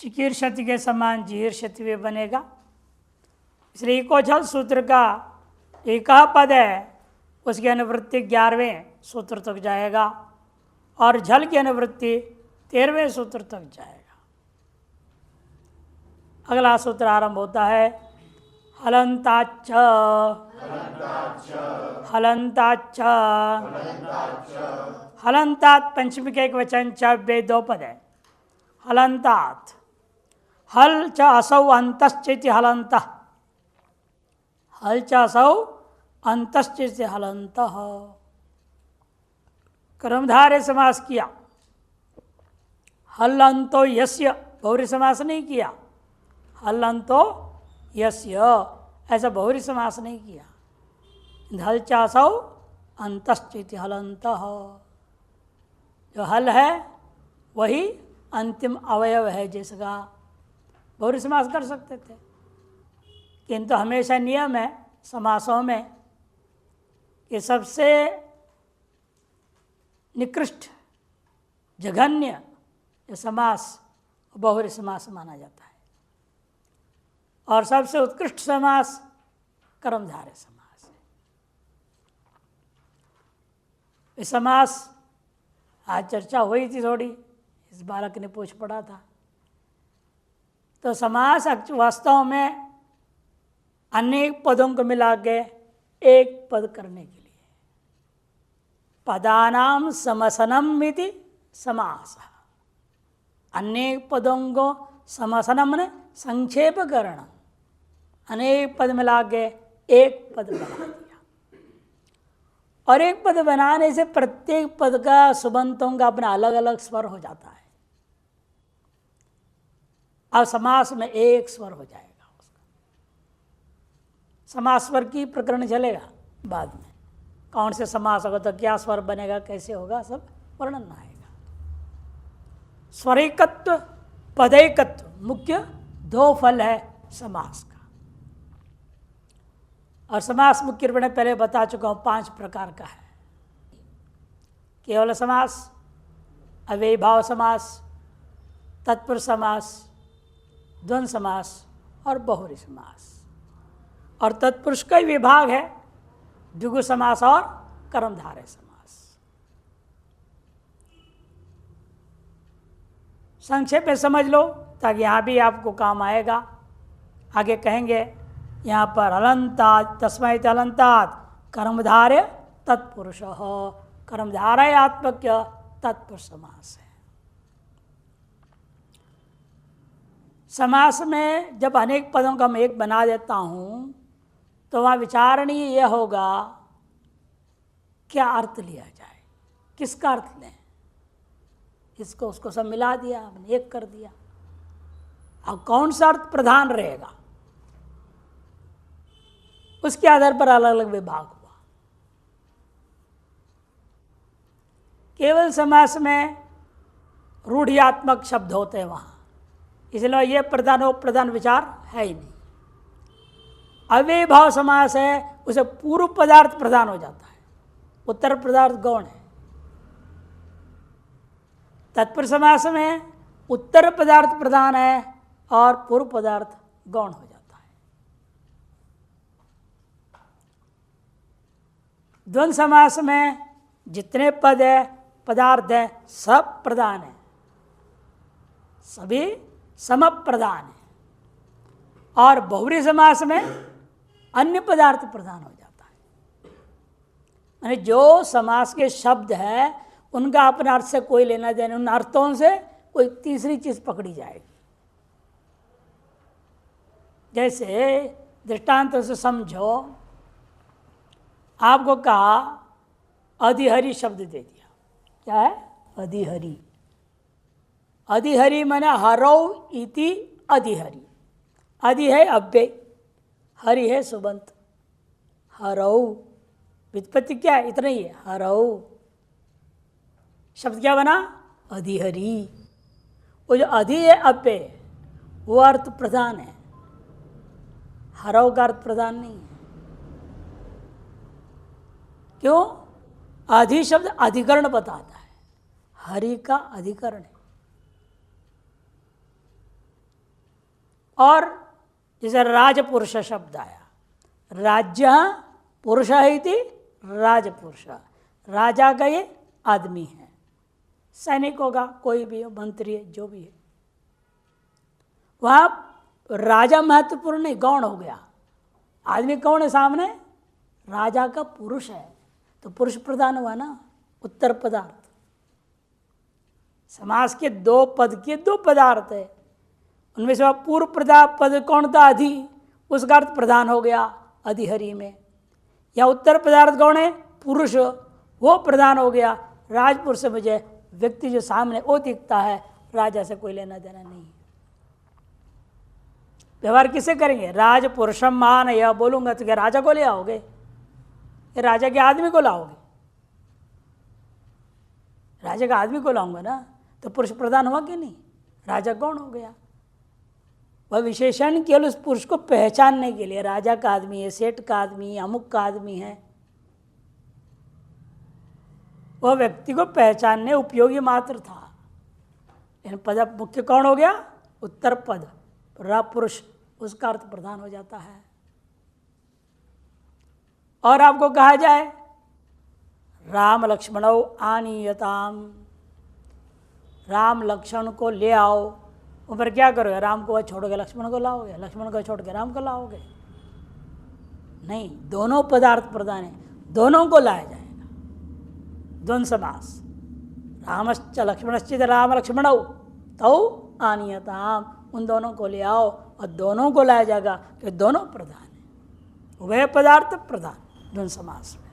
चिकीर्षति के समान जीर्षति भी बनेगा। इसलिए इकोछल सूत्र का एक पद है, उसकी अनुवृत्ति 11वें सूत्र तक जाएगा और झल की अनुवृत्ति 13वें सूत्र तक जाएगा। अगला सूत्र आरंभ होता है हलंताच्च हलंताच्च। हलंतात पंचमी के एक वचन च वे दो पद है। हलंतात हल च असौ अंतश्चिति हलंत, हल च असौ अंतश्चिति हलंत। कर्मधारय समास किया। हलंतो यस्य बहुरी समास नहीं किया। हलंतो यस्य ऐसा बहुरी समास नहीं किया। हल च असौ अंतश्चिति हलंत। जो हल है वही अंतिम अवयव है जिसका बहुरी समास कर सकते थे, किंतु हमेशा नियम है समासों में कि सबसे निकृष्ट जघन्य जो समास बहुरी समास माना जाता है और सबसे उत्कृष्ट समास कर्मधारय समास है। इस समास आज चर्चा हुई थी थोड़ी, इस बालक ने पूछ पड़ा था। तो समास वास्तव में अनेक पदों को मिला के एक पद करने के लिए पदानाम समसनम इति समास। अनेक पदों को समसनम ने संक्षेपकरण, अनेक पद मिला के एक पद बना दिया। और एक पद बनाने से प्रत्येक पद का सुबंतों का अपना अलग अलग स्वर हो जाता है। अब समास में एक स्वर हो जाएगा उसका। समास स्वर की प्रकरण चलेगा बाद में, कौन से समास होगा तो क्या स्वर बनेगा, कैसे होगा, सब वर्णन आएगा। स्वरिकत्व पदैकत्व मुख्य दो फल है समास का। और समास मुख्य रूप में पहले बता चुका हूँ 5 प्रकार का है। केवल समास, अव्ययीभाव समास, तत्पुरुष समास, द्वंद्व समास और बहुरी समास। और तत्पुरुष का ही विभाग है द्विगु समास और कर्मधारय समास। संक्षेप में समझ लो ताकि यहाँ भी आपको काम आएगा। आगे कहेंगे यहाँ पर हलंतात तस्मैत हलंतात कर्मधारय तत्पुरुष, कर्मधारयात्मक तत्पुरुष समास है। समास में जब अनेक पदों का मैं एक बना देता हूँ तो वहाँ विचारणीय यह होगा क्या अर्थ लिया जाए, किसका अर्थ लें। इसको उसको सब मिला दिया, हमने एक कर दिया। अब कौन सा अर्थ प्रधान रहेगा उसके आधार पर अलग अलग विभाग हुआ। केवल समास में रूढ़ियात्मक शब्द होते हैं वहाँ, इसलिए ये प्रधान वो प्रधान विचार है ही नहीं। अव्ययीभाव समास है, उसे पूर्व पदार्थ प्रधान हो जाता है, उत्तर पदार्थ गौण है। तत्पुरुष समास में उत्तर पदार्थ प्रधान है और पूर्व पदार्थ गौण हो जाता है। द्वंद्व समास में जितने पद है पदार्थ है सब प्रधान है, सभी सम प्रधान है। और बहुरी समास में अन्य पदार्थ प्रधान हो जाता है। यानी जो समास के शब्द है उनका अपने अर्थ से कोई लेना देना, उन अर्थों से कोई तीसरी चीज पकड़ी जाएगी। जैसे दृष्टांत से समझो, आपको कहा अधिहरि शब्द दे दिया। क्या है? अधिहरि। अधिहरि माने हरौ इति अधिहरि। अधि है अव्यय, हरि है सुबंत। हरौ व्युत्पत्ति क्या है? इतना ही है, हरौ। शब्द क्या बना? अधिहरि। वो जो अधि है अव्यय वो अर्थ प्रधान है, हरौ का अर्थ प्रधान नहीं है। क्यों? अधि शब्द अधिकरण बताता है, हरि का अधिकरण है। और जैसे राजपुरुष शब्द आया, राज्य पुरुष है इति राजपुरुष, राजा का ये आदमी है, सैनिक होगा, कोई भी हो, मंत्री है, जो भी है। वहाँ राजा महत्वपूर्ण नहीं, गौण हो गया। आदमी कौन है सामने? राजा का पुरुष है, तो पुरुष प्रधान हुआ ना, उत्तर पदार्थ। समास के दो पद के दो पदार्थ है, उनमें से पूर्व पद कौन था? अधि, उसका अर्थ प्रधान हो गया अधिहरि में। या उत्तर पदार्थ कौन है? पुरुष, वो प्रधान हो गया। राजपुरुष से मुझे व्यक्ति जो सामने वो दिखता है, राजा से कोई लेना देना नहीं। व्यवहार किससे करेंगे? राजपुरुषम मान, यह बोलूंगा तो क्या राजा को ले आओगे? ये राजा के आदमी को लाओगे? राजा का आदमी को लाऊंगा ना, तो पुरुष प्रधान हुआ कि नहीं? राजा कौन हो गया? वह विशेषण केवल उस पुरुष को पहचानने के लिए, राजा का आदमी है, सेठ का आदमी है, अमुक का आदमी है, वह व्यक्ति को पहचानने उपयोगी मात्र था। लेकिन पद मुख्य कौन हो गया? उत्तर पद, पुरुष, उसका अर्थ प्रधान हो जाता है। और आपको कहा जाए राम लक्ष्मणौ आनीयताम, राम लक्ष्मण को ले आओ, ऊपर क्या करोगे? राम को छोड़ोगे लक्ष्मण को लाओगे, लक्ष्मण को छोड़ के राम को लाओगे? नहीं, दोनों पदार्थ प्रधान है, दोनों को लाया जाएगा। द्वंद्व समास, रामश्च लक्ष्मणश्चित राम लक्ष्मणौ तौ आनीयताम, उन दोनों को ले आओ, और दोनों को लाया जाएगा कि दोनों प्रधान है, उभय पदार्थ प्रधान द्वंद्व समास में।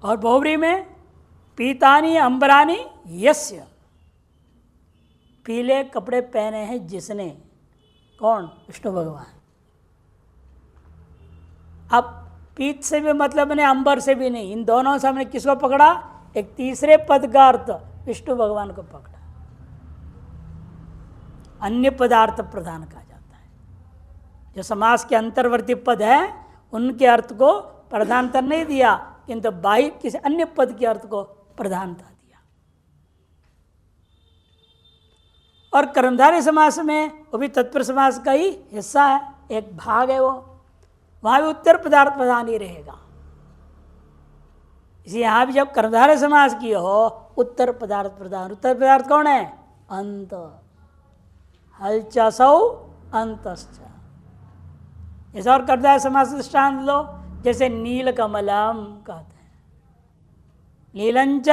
और बहुव्रीहि में पीतानी अंबरानी यस्य, पीले कपड़े पहने हैं जिसने, कौन? विष्णु भगवान। अब पीत से भी मतलब नहीं, अंबर से भी नहीं, इन दोनों से हमने किसको पकड़ा? एक तीसरे पद का अर्थ विष्णु भगवान को पकड़ा। अन्य पदार्थ प्रधान कहा जाता है। जो समास के अंतर्वर्ती पद है उनके अर्थ को प्रधानता नहीं दिया, किंतु बाह्य किसी अन्य पद के अर्थ को प्रधानता दिया। और कर्मधारय समास में वो भी तत्पुरुष समास का ही हिस्सा है, एक भाग है वो, वहां भी उत्तर पदार्थ प्रधान ही रहेगा। इसी यहां भी जब कर्मधारय समास की हो, उत्तर पदार्थ प्रधान। उत्तर पदार्थ कौन है? अंत, हलचसौ अंतश्च। इस और कर्मधारय समास दृष्टांत लो, जैसे नील कमलम कहते हैं, नीलंच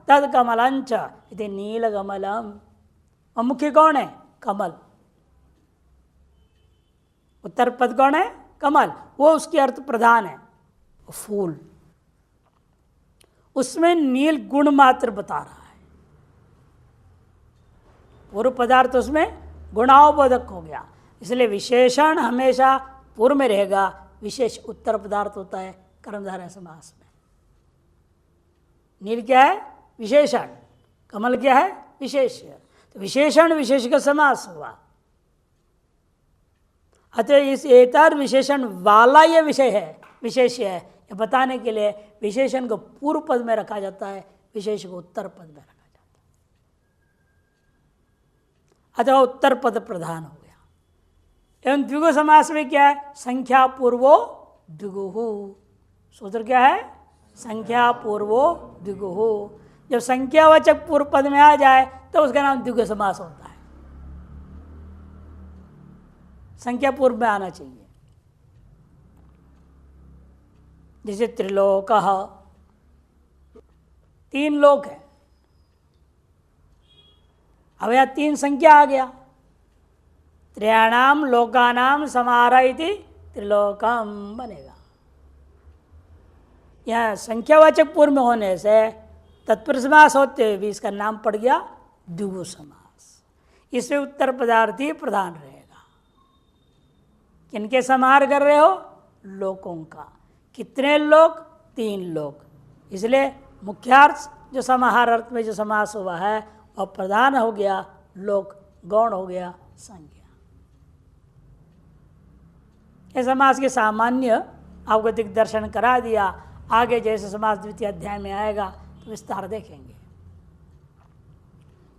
तद कमलंच इति नील कमलम। और मुख्य कौन है? कमल। उत्तर पद कौन है? कमल, वो उसके अर्थ प्रधान है, फूल। उसमें नील गुण मात्र बता रहा है, पूर्व पदार्थ उसमें गुणावबोधक हो गया, इसलिए विशेषण हमेशा पूर्व में रहेगा, विशेष उत्तर पदार्थ होता है कर्मधारय समास में। नील क्या है? विशेषण, कमल क्या है? विशेष्य। तो विशेषण विशेष का समास हुआ। अतः इस एतर विशेषण वाला ये विषय है, विशेष्य है, ये बताने के लिए विशेषण को पूर्व पद में रखा जाता है, विशेष को उत्तर पद में रखा जाता है। अतः उत्तर पद प्रधान हो गया। एवं द्विगु समास में क्या है? संख्या पूर्वो द्विगुहु। सूत्र क्या है? संख्या पूर्वो द्विगुहु। जब संख्यावाचक पूर्व पद में आ जाए तो उसका नाम द्विगु समास होता है। संख्या पूर्व में आना चाहिए। जैसे त्रिलोक, 3 लोक है, अब यहां 3 संख्या आ गया, त्रयाणाम लोकानाम समाहार इति त्रिलोकम बनेगा। यह संख्यावाचक पूर्व में होने से तत्पुरुष समास होते हुए भी इसका नाम पड़ गया द्विगु समास। इसमें उत्तर पदार्थी प्रधान रहेगा। किनके समाहार कर रहे हो? लोकों का। कितने लोक? 3 लोक। इसलिए मुख्यार्थ जो समाहार अर्थ में जो समास हुआ है और प्रधान हो गया लोक, गौण हो गया संज्ञा। इस समास के सामान्य आपको दिग्दर्शन करा दिया। आगे जैसे समास द्वितीय अध्याय में आएगा तो विस्तार देखेंगे।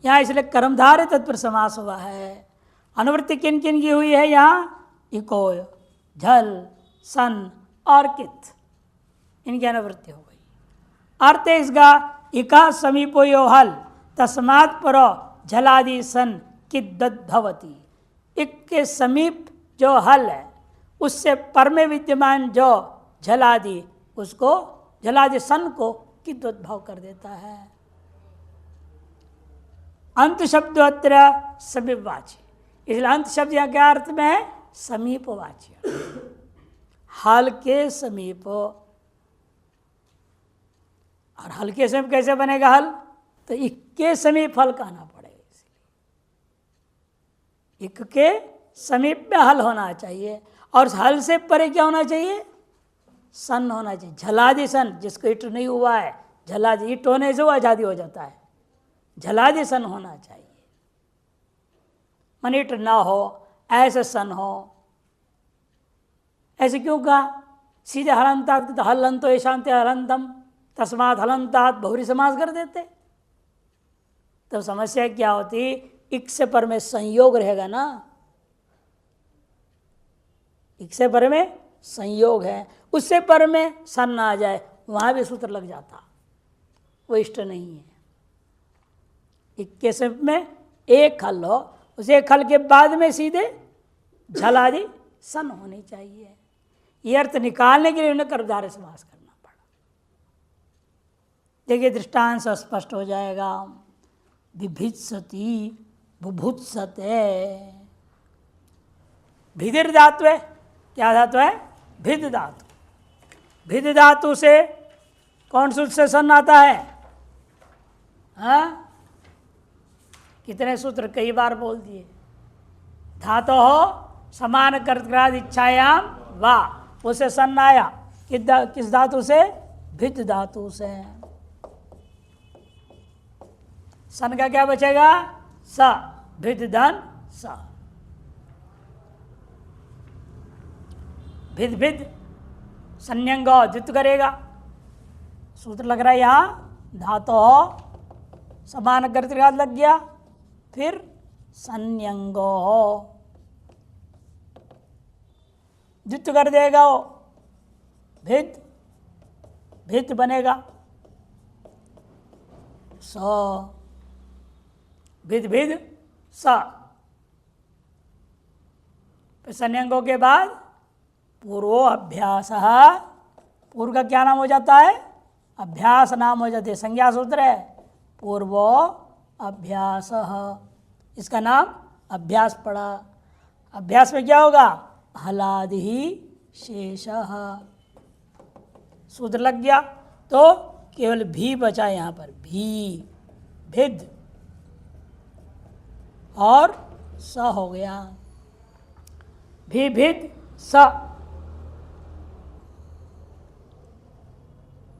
यहाँ इसलिए कर्मधारय तत्पुरुष समास हुआ है अनुवृत्ति किन किन की हुई है यहाँ? इको, झल, सन और कित, इनकी अनुवृत्ति हो गई। अर्थ है इसका इका समीपो यो हल तस्मात् परो झलादि सन किद्दत भवति। इक के समीप जो हल है उससे पर में विद्यमान जो झलादि, उसको झलादि सन को किद्दत भाव कर देता है। अंत शब्द अत्र समीपवाची, इसलिए अंत शब्द यहाँ क्या अर्थ में है? समीपवाची, हल के समीप। और हल के समीप कैसे बनेगा हल? तो इक के समीप हल कहना पड़ेगा, इसलिए इक के समीप में हल होना चाहिए। और हल से परे क्या होना चाहिए? सन होना चाहिए। झलादि सन, जिसको इट नहीं हुआ है, झलादि इट होने से वो आजादी हो जाता है, झलादि सन होना चाहिए। मन इट ना हो, ऐसे सन हो। ऐसे क्यों कहा? सीधे हलंतात हलंतो ये शांति हलंतम तस्मात् हलंतात बहुरी समास कर देते, तो समस्या क्या होती? इक से पर में संयोग रहेगा ना, इक से पर में संयोग है, उससे पर में सन ना आ जाए, वहां भी सूत्र लग जाता, वो इष्ट नहीं है। इक के समीप में एक हल हो, उस एक हल के बाद में सीधे झल आदि सन होनी चाहिए। ये अर्थ निकालने के लिए उन्हें कर्मधारय समास करना पड़ा। देखिए दृष्टांत से स्पष्ट हो जाएगा। बिभित्सति बुभुत्सते, भिदिर धातु है। क्या धातु है? भिद धातु। भिद धातु से कौन सूत्र से सन आता है? हाँ, कितने सूत्र कई बार बोल दिए। धातो हो समान कर्तृकाद इच्छायाम वा, उसे सन आया। किस धातु से? भिद धातु से। सन का क्या बचेगा? स, भिद धन स। भिद भिद संयंगो द्वित्व करेगा, सूत्र लग रहा है यहाँ। धातो हो समान कर्तृकाद लग गया, फिर संयंगो हो द्वित्व कर देगा, वो भिद भिद बनेगा। स, भिद भिद स। फिर संयंगों के बाद पूर्वो अभ्यास, पूर्व का क्या नाम हो जाता है? अभ्यास नाम हो जाते, संज्ञा सूत्र है। पूर्वो अभ्यास, इसका नाम अभ्यास पड़ा। अभ्यास में क्या होगा? हलादि शेष, सूत्र लग गया, तो केवल भी बचा यहाँ पर। भी, भिद और स हो गया। भी भिद स,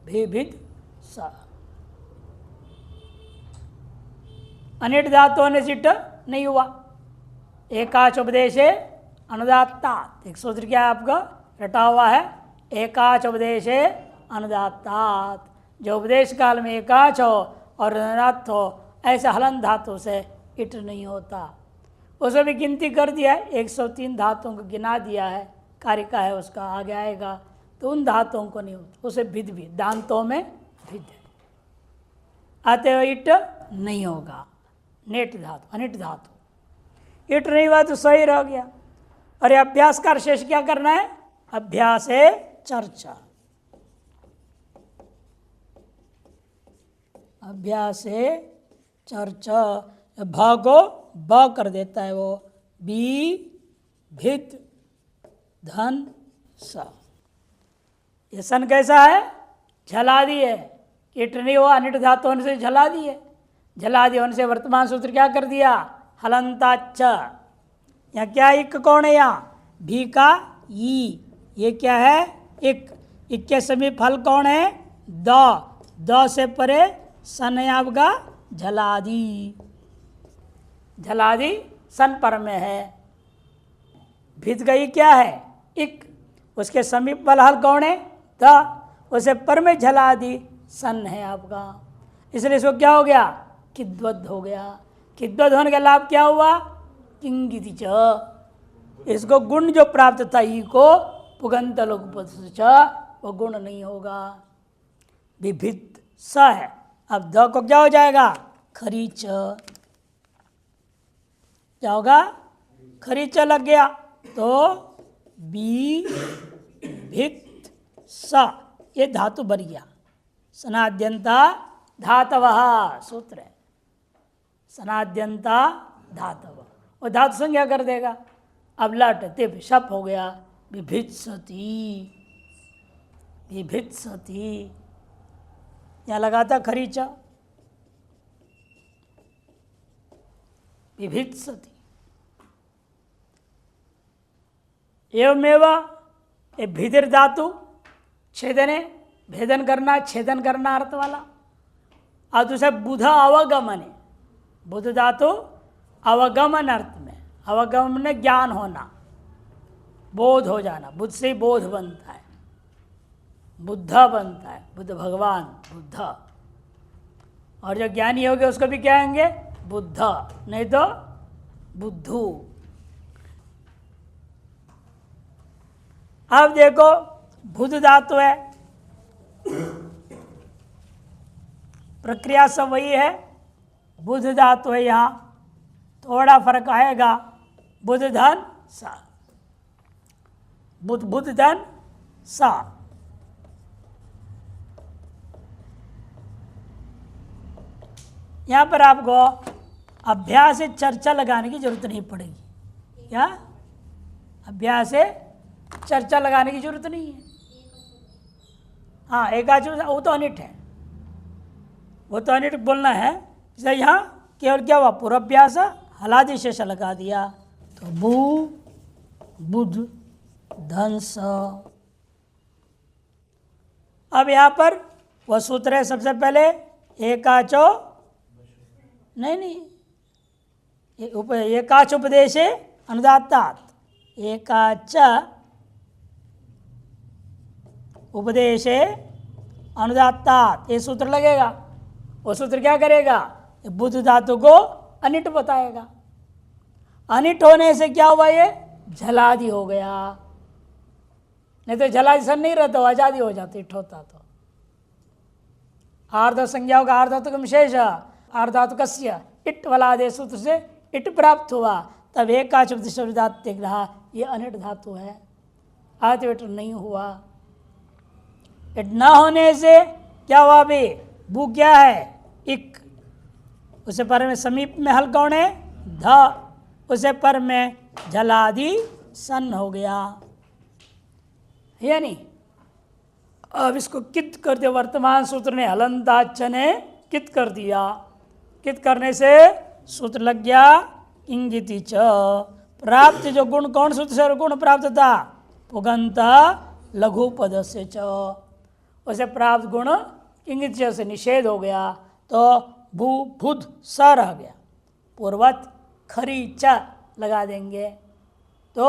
भी भिद स। अनिट धातु होने से इट नहीं हुआ। एकाच उपदेशे अनुदात्तात, एक सूत्र क्या है आपका रटा हुआ है? एकाच उपदेशे अनुदात्तात, जो उपदेश काल में एकाच हो और अनुदात्त हो, ऐसे हलन धातु से इट नहीं होता। उसे भी गिनती कर दिया है, 103 धातुओं को गिना दिया है, कारिका है उसका, आगे आएगा। तो उन धातुओं को नहीं होता, उसे भिद भी, दांतों में भिद है, अतएव इट नहीं होगा। नेट धातु, अनिट धातु, इट नहीं हुआ तो सही रह गया। अरे अभ्यास का शेष क्या करना है? अभ्यास है चर्चा, अभ्यास है चर्चा। भ को ब कर देता है वो, बी भिद धन स। ये सन कैसा है? झलादि है। इट नहीं हुआ, अनिट धातु होने से झलादि है। झलादि होने से वर्तमान सूत्र क्या कर दिया? हलंताच्च। यहाँ क्या इक कौन है? यहाँ भी का ई, ये क्या है? इक। इक के समीप फल कौन है? द। द से परे सन है आपका झलादि। झलादि सन पर में है। भिद गई क्या है? इक। उसके समीप वाला हल कौन है? द। उसे पर में झलादि सन है आपका, इसलिए इसको क्या हो गया? किद्वद हो गया। किद्वद होने का लाभ क्या हुआ? किंगिति च, इसको गुण जो प्राप्त था ई को पुगंत लघुपद च, वो गुण नहीं होगा। विभित स है, अब द को क्या हो जाएगा? खरीच, क्या होगा? खरीच लग गया तो बी भित स, ये धातु बन गया। सनाद्यंता धातवः सूत्र है, सनाद्यंता धातव, वो धातु संज्ञा कर देगा। अब लट तिप शप हो गया, विभित्सति, विभित्सति, यहाँ लगाता खरीच, विभित्सति। एवमेव ये भिदिर धातु छेदने, भेदन करना, छेदन करना अर्थ वाला। और दूसरा बुध अवगमन है, बुध धातु अवगमन अर्थ में, अवगमन में ज्ञान होना, बोध हो जाना, बुद्ध से ही बोध बनता है, बुद्ध बनता है, बुद्ध भगवान बुद्ध। और जो ज्ञानी हो गए उसको भी क्या कहेंगे? बुद्ध, नहीं तो बुद्धू। अब देखो बुध धातु है, प्रक्रिया सब वही है, बुध धातु है, यहाँ थोड़ा फर्क आएगा। बुध धन सा, बुध बुध धन सा, यहाँ पर आपको अभ्यास से चर्चा लगाने की जरूरत नहीं पड़ेगी। क्या? अभ्यास से चर्चा लगाने की जरूरत नहीं है। हाँ, एकाच वो तो अनिट है, वो तो अनिट बोलना है। जैसे यहाँ केवल क्या हुआ? पूर्वाभ्यास हलादि शेष लगा दिया, तो बू बुध धंस। अब यहाँ पर वह सूत्र है, सबसे पहले एकाचो, नहीं, एकाच उपदेशे अनुदात्तात्, एकाच उपदेशे अनुदात्तात्, ये सूत्र लगेगा। वो सूत्र क्या करेगा? बुध धातु को अनिट बताएगा। अनिट होने से क्या हुआ? ये झलादि हो गया, नहीं तो झलादि सन नहीं रहता, आजादी हो जाती इट होता तो। आर्ध संज्ञा होगा, आर्धातुकम विशेष, आर्धातुकस्य इट वाला आदेश सूत्र से इट प्राप्त हुआ, तब एकाच उपदेश अनुदात्त ग्रह, ये अनिट धातु है, आतिवेट नहीं हुआ। इट न होने से क्या हुआ? भी बू क्या है? इक, उसे पर में समीप में हल कौन है? ध, उसे पर में झलादि सन हो गया, है नहीं? अब इसको कित कर दिया, वर्तमान सूत्र ने हलंताच ने कित कर दिया। कित करने से सूत्र लग गया इंगिति च, प्राप्त जो गुण कौन सूत्र से गुण प्राप्त था? पुगंत लघु पद से च, उसे प्राप्त गुण इंगित च से निषेध हो गया, तो भू बुध स रह गया, पूर्वत खरी च लगा देंगे, तो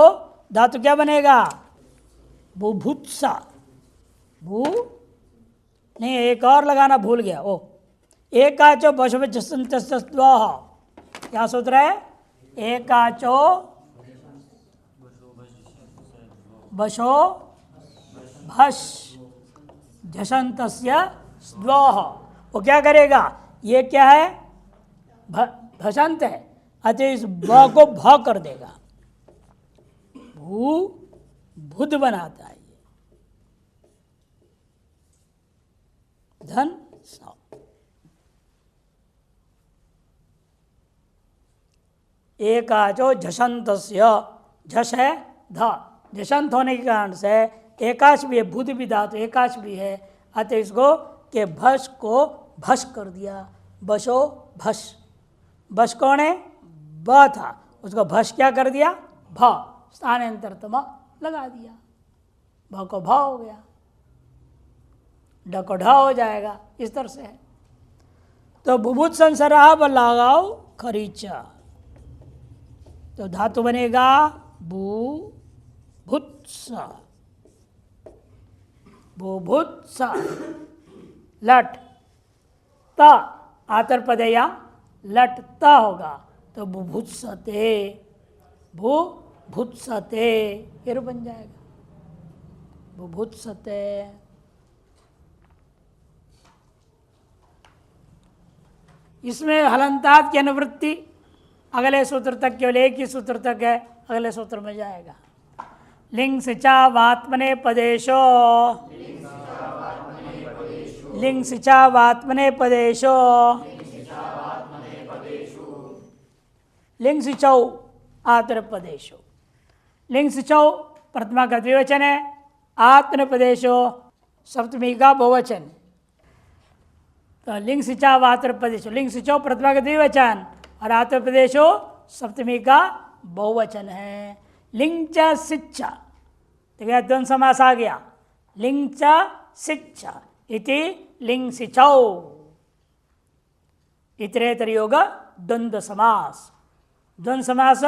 धातु क्या बनेगा? बुभुत्सा। भू नहीं, एक और लगाना भूल गया, ओ एकाचो बशो जसंतस्त्वः, क्या सूत्र है? एकाचो बशो भश झषन्तस्य स्द्वः, वो क्या करेगा? ये क्या है? भषंत है, अतः इस ब को भ कर देगा, भू बुध बनाता है ये, धन सा। एकाचो झषन्तस्य, झष है ध, झषंत होने के कारण से एकाच भी है, बुध भी धातु एकाच भी है, अतः इसको के भस को भस कर दिया, बशो भस। बस कौन है? ब था, उसको भस क्या कर दिया? भ, स्थानांतरतम लगा दिया, भ को भ हो गया, ड को ढ हो जाएगा, इस तरह से है। तो बुभुत संसरा लगाओ खरीचा, तो धातु बनेगा बू भुत्स, बुभुत्स, लट त आतर पदया लट त होगा, तो बुभुत्सते, भू भुत्सते, ये रूप बन जाएगा, बुभुत्सते। इसमें हलंतात् की अनुवृत्ति अगले सूत्र तक, केवल एक ही सूत्र तक है, अगले सूत्र में जाएगा। लिंग सिचा वात्मने पदेशो, लिंग सिचा वात्मने पदेशो, लिंग सिचौ आत्मनेपदेशो। लिंग सिचौ प्रथमा का द्विवचन है, आत्मनेपदेशो सप्तमी का बहुवचन। तो लिंग सिचा वात्रपदेशो, लिंग सिचो प्रथमा का द्विवचन और आत्मप्रदेशो सप्तमी का बहुवचन है। लिंग च शिक्षा, तो क्या द्वंद्व समास आ गया, लिंग च शिक्षा इति लिंग सिचौ। इतरेतर योग द्वंद्व समास। द्वंद्व समास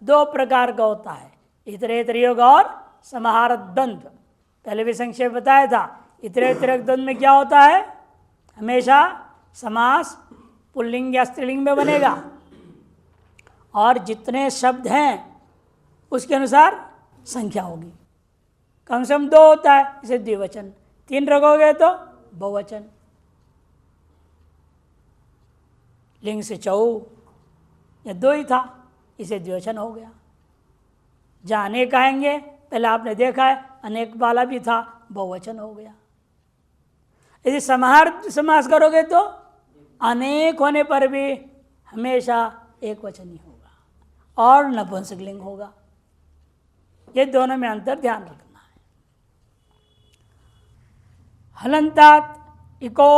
दो प्रकार का होता है, इतरेतर योग और समाहार द्वंद्व। पहले भी संक्षेप बताया था। इतरेतर द्वंद्व में क्या होता है, हमेशा समास पुल्लिंग या स्त्रीलिंग में बनेगा और जितने शब्द हैं उसके अनुसार संख्या होगी। कम से कम दो होता है, इसे द्विवचन, तीन रखोगे तो बहुवचन। लिंग से चौ या दो ही था, इसे द्विवचन हो गया। जहाँ अनेक आएंगे, पहले आपने देखा है अनेक वाला भी था, बहुवचन हो गया। यदि समाहार समास करोगे तो अनेक होने पर भी हमेशा एक वचन ही होगा और नपुंसकलिंग होगा। ये दोनों में अंतर ध्यान रखना है। हलंतात, इको,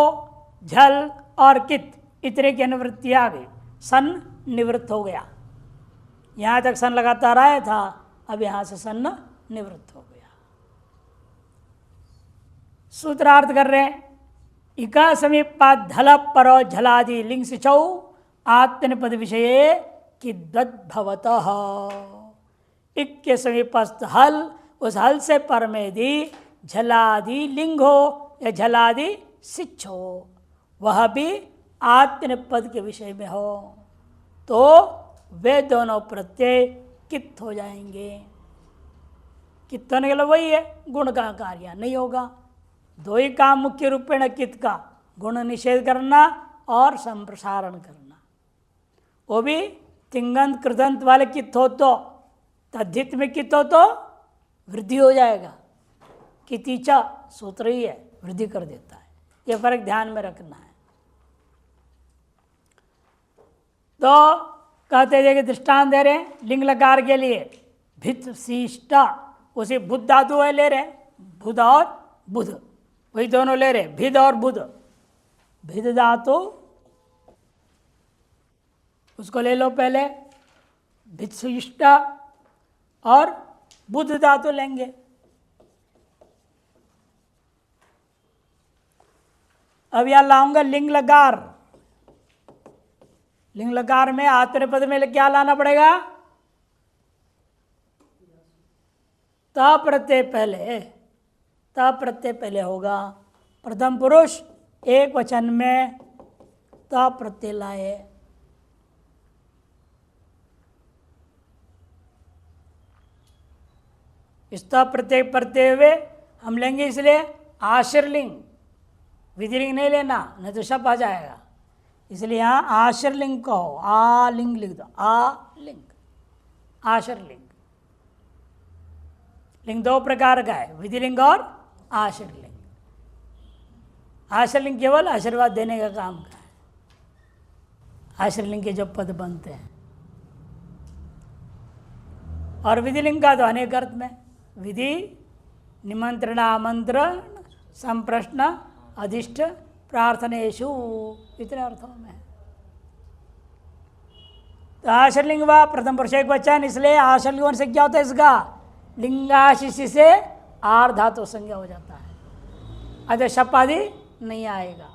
झल और कित, इतने की अनुवृत्ति आ गई। सन निवृत्त हो गया, यहाँ तक सन लगातार आया था, अब यहाँ से सन निवृत्त हो गया। सूत्रार्थ कर रहे हैं, इका समीपात धल परो झलादि लिंग सिचौ आत्मनिपद विषये किद्वद्भवतः। इक के समीपस्थ हल, उस हल से पर में यदि झलादि लिंग हो या झलादि सिच हो, वह भी आत्मनिपद के विषय में हो, तो वे दोनों प्रत्यय कित हो जाएंगे। कित होने के लिए वही है, गुण का कार्य नहीं होगा। दो ही काम मुख्य रूपेण कित का, गुण निषेध करना और संप्रसारण करना। वो भी तिंगंत कृदंत वाले कित हो तो, तद्धित में कित हो तो वृद्धि हो जाएगा। कितीचा सूत्र ही है, वृद्धि कर देता है। ये फर्क ध्यान में रखना है। तो कहते हैं कि दृष्टांत दे रहे हैं लिंग लकार के लिए, भित शिष्टा, उसे बुध धातु है ले रहे, बुध और बुध, वही दोनों ले रहे, भिद और बुध। भिद धातु उसको ले लो पहले, भित शिष्टा, और बुध धातु लेंगे। अब यहां लाऊंगा लिंग लकार। लिंग लकार में आत्मनेपद में क्या लाना पड़ेगा, त प्रत्यय पहले, त प्रत्यय पहले होगा। प्रथम पुरुष एक वचन में त प्रत्यय लाए। इस त प्रत्यय प्रत्यय हुए हम लेंगे, इसलिए आश्रलिंग, विधिलिंग नहीं लेना, नहीं तो शप आ जाएगा। इसलिए यहाँ आश्रलिंग कहो, आ लिंग लिख दो, आ लिंग, आश्रलिंग। लिंग दो प्रकार का है, विधिलिंग और आश्रलिंग। आश्रलिंग केवल आशीर्वाद देने का काम का है, आश्रलिंग के जो पद बनते हैं। और विधिलिंग का तो अनेक अर्थ में, विधि, निमंत्रण, आमंत्रण, संप्रश्न, अधिष्ठ, प्रार्थनेषु, इतने अर्थों में। तो आश्रलिंग व प्रथम पुरुष एक वचन, इसलिए आश्रलिंग होने से क्या होता है, इसका लिंगाशिषि से आर धातु संज्ञा हो जाता है, अतः शप आदि नहीं आएगा।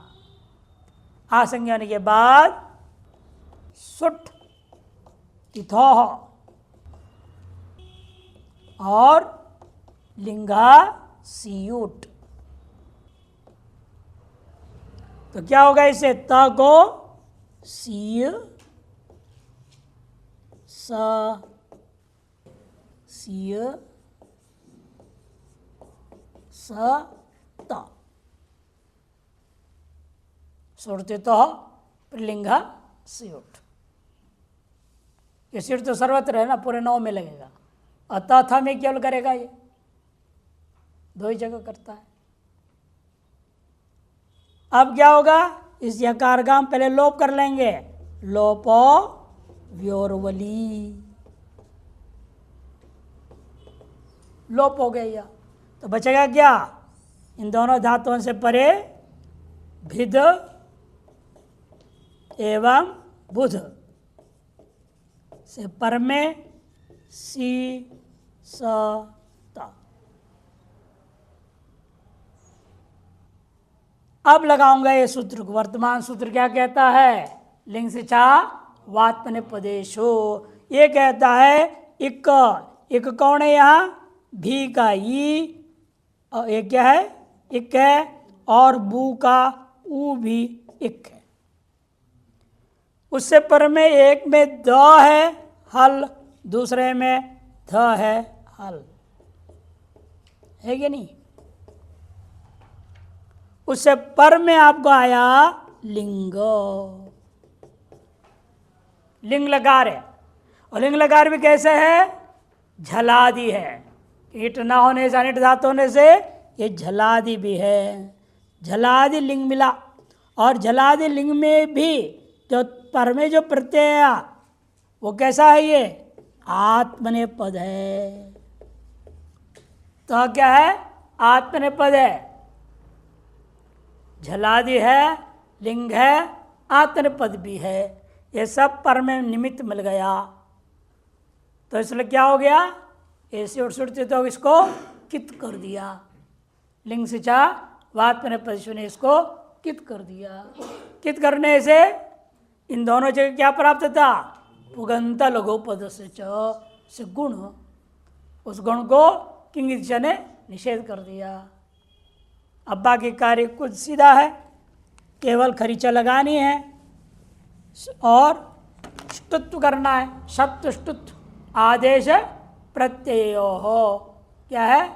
आ संज्ञा होने के बाद सुट, तिथोह और लिंगा सीयूट। तो क्या होगा, इसे त को सीय स सिय स त सुरते तो पुल्लिंग स्यूट। ये सीट तो सर्वत्र है ना, पूरे 9 में लगेगा। और था में केवल करेगा, ये 2 ही जगह करता है। अब क्या होगा, इस यकार का हम पहले लोप कर लेंगे, लोपो व्योरवली, लोप हो गया यह। तो बचेगा क्या, इन दोनों धातुओं से परे भिद एवं बुध से पर में सी स त। अब लगाऊंगा ये सूत्र को। वर्तमान सूत्र क्या कहता है, लिंग से चा वात्मने पदेशो, ये कहता है इक, इक कौन है यहाँ, भी का ई, और ये क्या है, इक है, और बू का ऊ भी इक है। उससे पर में एक में द है हल, दूसरे में ध है हल, है कि नहीं। उससे पर में आपको आया लिंग, लिंग लकार है। और लिंग लकार भी कैसे है, झलादि है। ईट ना होने से, अनिट धातु होने से ये झलादि भी है। झलादि लिंग मिला, और झलादि लिंग में भी जो पर में जो प्रत्यय वो कैसा है, ये आत्मने पद है। तो क्या है, आत्मने पद है, झलादि है, लिंग है, आत्मने पद भी है। ये सब पर में निमित्त मिल गया। तो इसलिए क्या हो गया, ऐसे और सुरते तो इसको कित कर दिया, लिंग से चा वात्मने पद ने इसको कित कर दिया। कित करने से इन दोनों जगह क्या प्राप्त था, पुगंत लघु पद से गुण, उस गुण को किंग ने निषेध कर दिया। अब बाकी कार्य कुछ सीधा है, केवल खरीचा लगानी है और ष्टुत्व करना है। शब्द ष्टुत्व आदेश प्रत्ययो हो, क्या है,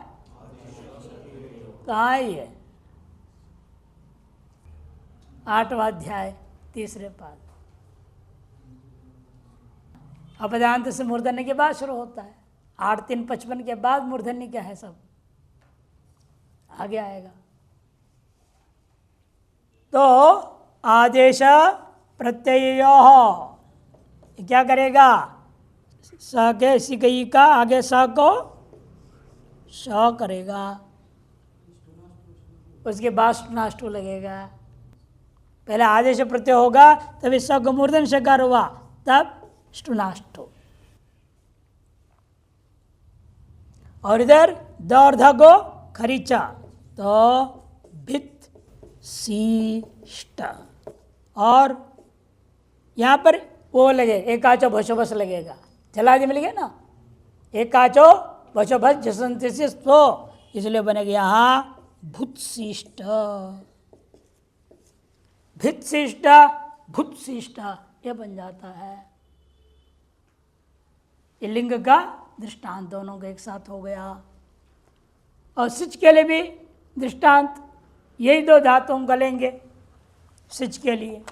कहाँ है ये, 8वां अध्याय 3रे पाद। अपदांत से मूर्धन्य के बाद शुरू होता है। 8-3-55 के बाद मूर्धन्य क्या है, सब आगे आएगा। तो आदेश प्रत्ययो क्या करेगा, स के सिकई का आगे स को श करेगा, उसके बाद स्टुनाष्टु लगेगा। पहले आदेश प्रत्यय होगा, तभी स को मूर्धन शकार हुआ, तब स्टुनाष्टु। और इधर द और ध को खरीचा, तो भित शीष्ट। और यहाँ पर वो लगे, एक आचो भसो बस लगेगा, जलादि मिल गया ना, एक आचो भसो बस जसंत से तो, इसलिए बनेगा यहाँ भूतशिष्ट, भित्शिष्ट भूतशिष्ट, ये बन जाता है। ये लिंग का दृष्टांत दोनों का एक साथ हो गया। और सिच के लिए भी दृष्टांत यही 2 धातुओं का लेंगे। सिच के लिए,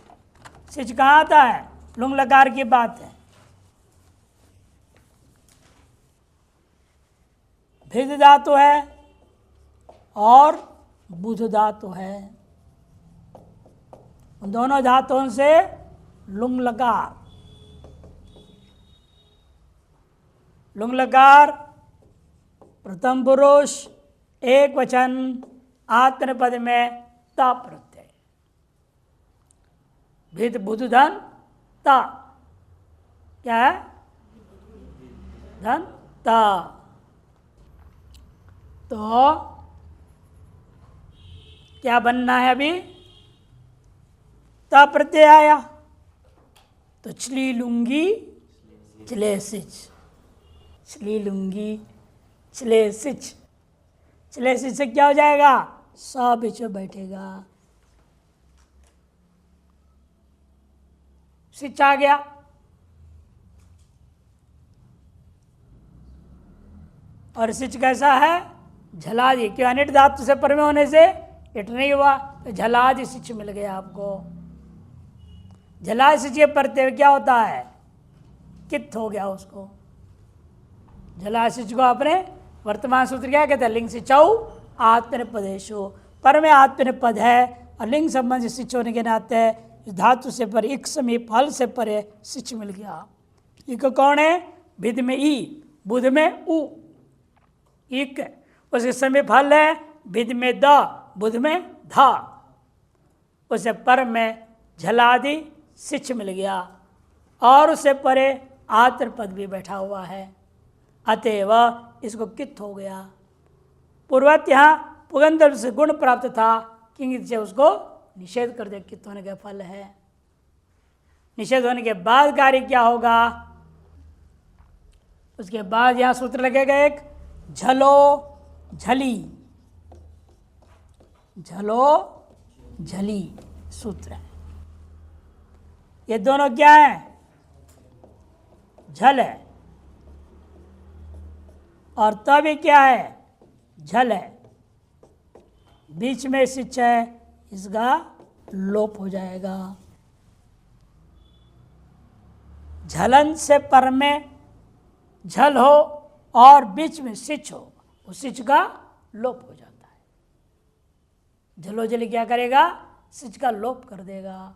सिच कहाँ आता है, लुंग लकार की बात है। भिद धातु है और बुध धातु है, उन दोनों धातुओं से लुंग लकार। लुंग लकार प्रथम पुरुष एक वचन आत्मनेपद में ता प्रत्यय, भिद बुध धन ता, क्या है, धन ता। तो क्या बनना है अभी, ता प्रत्यय आया तो छली लुंगी चले सिच, छली लुंगी चले सिच, चले सिच से क्या हो जाएगा, सा बीच में बैठेगा, सिच आ गया। और सिच कैसा है? झलादि। क्यों? अनिट धातु से पर में होने से इट नहीं हुआ, तो झलादि सिच मिल गया आपको। झलादि सिच के प्रत्यय क्या होता है? कित हो गया उसको। झलादि सिच को आपने वर्तमान सूत्र क्या कहते हैं? लिंग सिचौ आत्मनिपदेशु। पर में आत्मनिपद है और लिंग संबंधी सिच होने के नाते धातु से पर इक समीप फल से परे सिच मिल गया। इक कौन है? भिद में ई, बुध में उ। इक उसके समीप फल है, भिद में द, बुध में धा। उसे पर में झलादि सिच मिल गया और उसे परे आत्र पद भी बैठा हुआ है, अतएव इसको कित हो गया। पूर्वत यहाँ पुगंधर से गुण प्राप्त था, किंग से उसको निषेध कर दे, कित होने का फल है। निषेध होने के बाद कार्य क्या होगा? उसके बाद यहां सूत्र लगेगा एक झलो झली। झलो झली सूत्र है। ये दोनों क्या है? झल है और तभी क्या है? झल है। बीच में सिच है, इसका लोप हो जाएगा। झलन से पर में झल हो और बीच में सिच हो, उस सिच का लोप हो जाता है। झलोझली क्या करेगा? सिच का लोप कर देगा।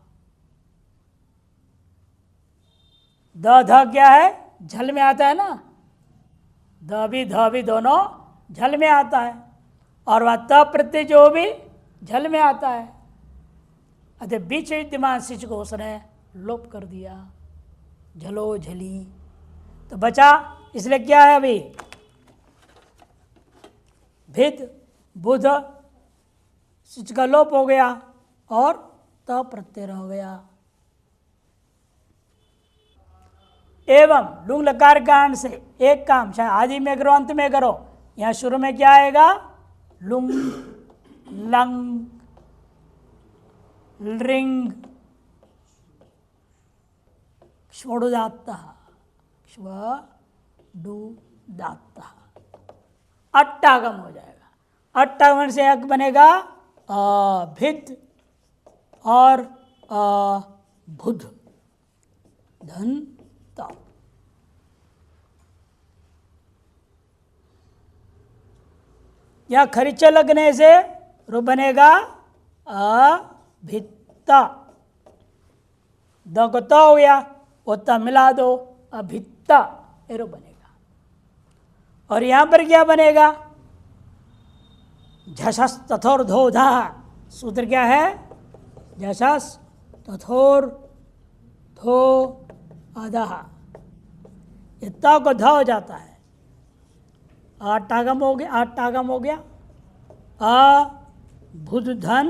द ध क्या है? झल में आता है ना। द भी दोनों झल में आता है और वह त प्रत्यय जो भी झल में आता है। अतः बीच विद्यमान सिच को उसने लोप कर दिया। झलो झली तो बचा, इसलिए क्या है अभी? भिद बुध सिच का लोप हो गया और त प्रत्यय रह गया। एवं लुंग लकार कांड से एक काम, चाहे आदि में करो अंत में करो, यहां शुरू में क्या आएगा? लुंग लंग लिंग षोडुदात्त षडुदात्त अट्टागम हो जाएगा। अट्टागमन से एक बनेगा भिद और बुध धन ता। या खरीच लगने से रू बनेगा अभित्ता। द को त हो गया, ओता मिला दो, अभित्ता एरो बनेगा। और यहां पर क्या बनेगा? झसस तथोर धोधा। सूत्र क्या है? झसस तथोर धो अधः। ये त को ध हो जाता है, आटागम हो गया, आटागम हो गया, अ भुध धन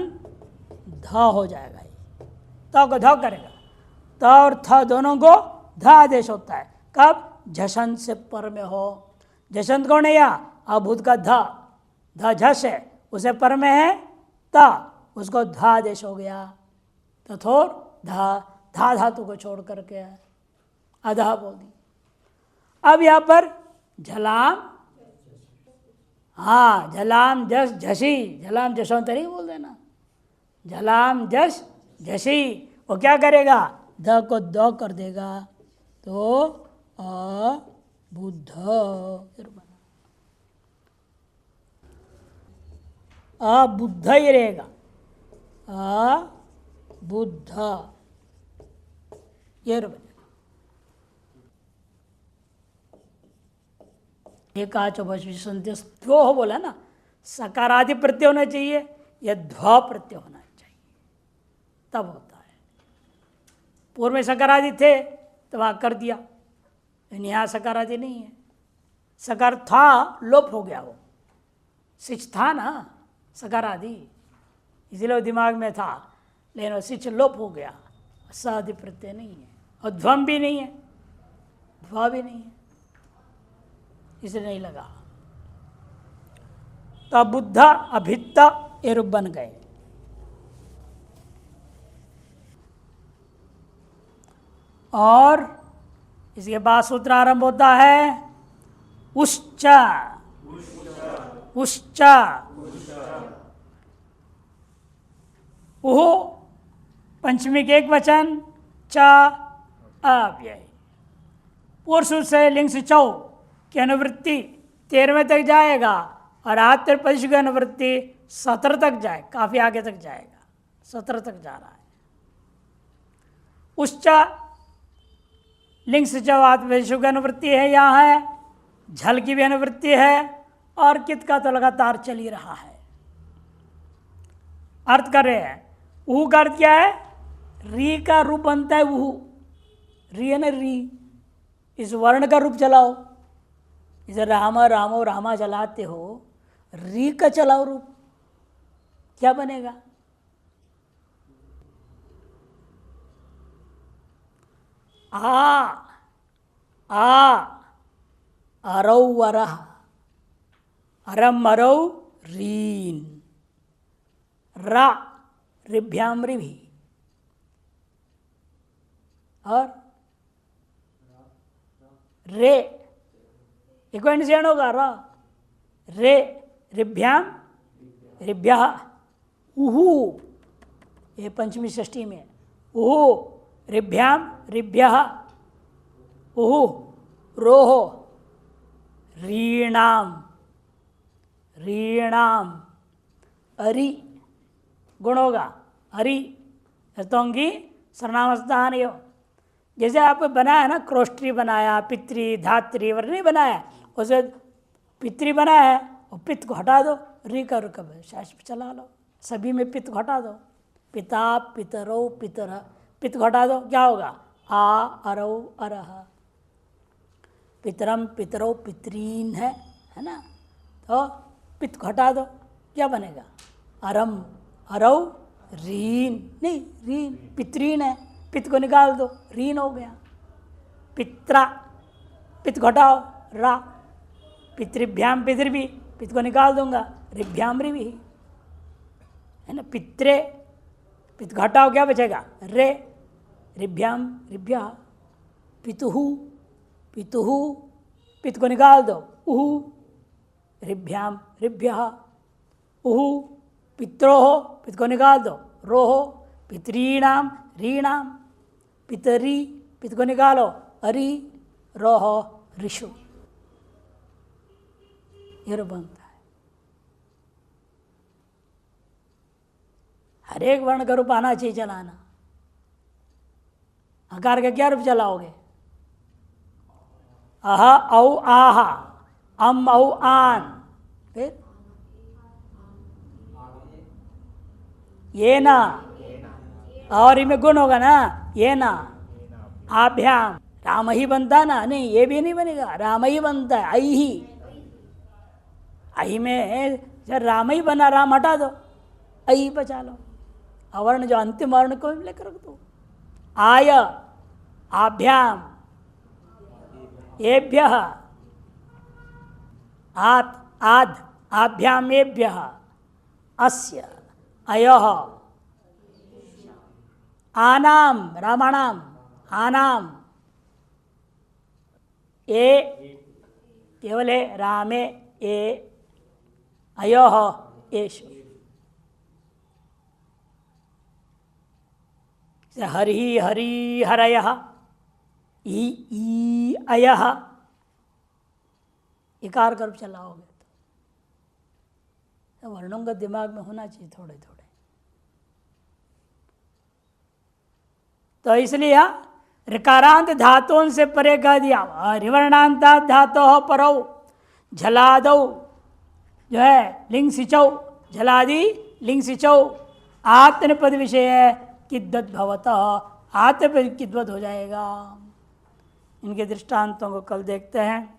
ध हो जाएगा। त को ध करेगा, त और थ दोनों को ध आदेश होता है। कब? झसंत से पर में हो। झसंत कौन है? या अभूत का ध, ध झस है, उसे पर में है त, उसको ध आदेश हो गया। तथोर धा, धा धातु को छोड़ करके अधः बोल दी। अब यहां पर झलाम, हाँ झलाम जस झसी, झलाम जसों नहीं बोल देना, झलाम जस झसी। वो क्या करेगा? ध को द कर देगा, तो अबुद्ध अबुद्ध ही रहेगा। अबुद्ध ये बनेगा। एकाचो ध्व हो बोला ना, सकारादि प्रत्यय होना चाहिए या ध्व प्रत्यय होना चाहिए, तब होता है। पूर्व में सकारादि थे तो वहां कर दिया, लेकिन यहां सकारादि नहीं है। सकार था, लोप हो गया। वो सिच था ना सकारादि, इसलिए दिमाग में था, लेकिन वो सिच लोप हो गया। सादि प्रत्यय नहीं है और ध्वम भी नहीं है, ध्वा भी नहीं है, इसलिए नहीं लगा। तो बुद्ध अभित्त ये रूप बन गए। और इसके बाद सूत्र आरंभ होता है उच्च उश्च, उहु पंचमी के एक वचन, च अव्यय। पुरुष से लिंग से चौ की अनुवृत्ति 13वें तक जाएगा और आत्म पदश की अनुवृत्ति 17 तक जाए, काफी आगे तक जाएगा, 17 तक जा रहा है। उच्च लिंग से चौ आत्म पदश की अनुवृत्ति है, यहाँ है, झल की भी अनुवृत्ति है और कित का तो लगातार चल ही रहा है। अर्थ कर रहे हैं, ऊ का अर्थ क्या है? री का रूप बनता है ऊ, री है ना, री, इस वर्ण का रूप चलाओ, इसे रामा रामो रामा चलाते हो, री का चलाओ रूप, क्या बनेगा? आ अरौ वरह, अरम अरौ रीन, रा ऋभ्याम ऋभि, और रे इक्वेंट होगा, रा रे ऋभ्याम ऋभ्यः, उहु, ये पंचमी षष्ठी में, उहु ऋभ्याम ऋभ्यः, उहु रोहो रीणाम रीणाम, अरि गुण होगा, हरि स्तोंगी सर्वनामस्थान यो। जैसे आप बनाया ना, क्रोष्ठी बनाया, पितृ धात्री वर्ण नहीं बनाया, उसे पितृ बनाया है और पित्त को हटा दो, री का रुकब शास्त्र चला लो, सभी में पित्त को हटा दो, पिता पितरो पितर, पित्त को हटा दो, क्या होगा? आ अरौ अरह, पितरम पितरो पितरीन है ना, तो पित्त को हटा दो, क्या बनेगा? अरम अरौ रीन, नहीं रीन पितरीन है, पित्त को निकाल दो, रीन हो गया। पित्रा, पित्त घटाओ, रा, पितृभ्याम पितृभि, पित्त को निकाल दूंगा, ऋभ्याम ऋभि, है ना। पित्रे, पित्त घटाओ, क्या बचेगा? रे, ऋभ्याम ऋभ्या, पितुहु, पितुहु, पित्त को निकाल दो, उहु, ऋभ्याम ऋभ्यः, उहु, पित्रोहो, पित्त को निकाल दो, रोहो, पितरीणाम रीणाम, पितरी, पित्त को निकालो, अरि, रोहो ऋषु, ये रूप बनता है। हर एक वर्ण का रूप आना चाहिए चलाना। आकार का क्या रूप चलाओगे? अह औ आहा, अम औ आन, फिर ये ना, और इनमें गुण होगा ना, ये ना, आभ्याम, राम ही बनता ना, नहीं ये भी नहीं बनेगा, राम ही बनता है, आई ही, आई में जब राम ही बना, राम हटा दो, आई बचा लो, अवर्ण जो अंतिम वर्ण को भी लेकर रख दो। आय, आभ्याम, एभ्यः, आत आद, आभ्याम एभ्यः, अस्य, अयः, आनाम, रामाणाम, आनाम, ए केवल है, रामे ए, अयोः एषु, हरि हरि हरयः, ई अयः, इकार कर चलाओगे तो वर्णों का दिमाग में होना चाहिए थोड़े थोड़े। तो इसलिए ऋकारांत धातुओं से परे कह दिया, रिवर्णांता धातो परौ, झलादौ जो है लिंग सिचौ, झलादि लिंग सिचौ, आत्मपद विषय है किद्वत भवतः, आत्मपद किद्वत हो जाएगा। इनके दृष्टांतों को कल देखते हैं।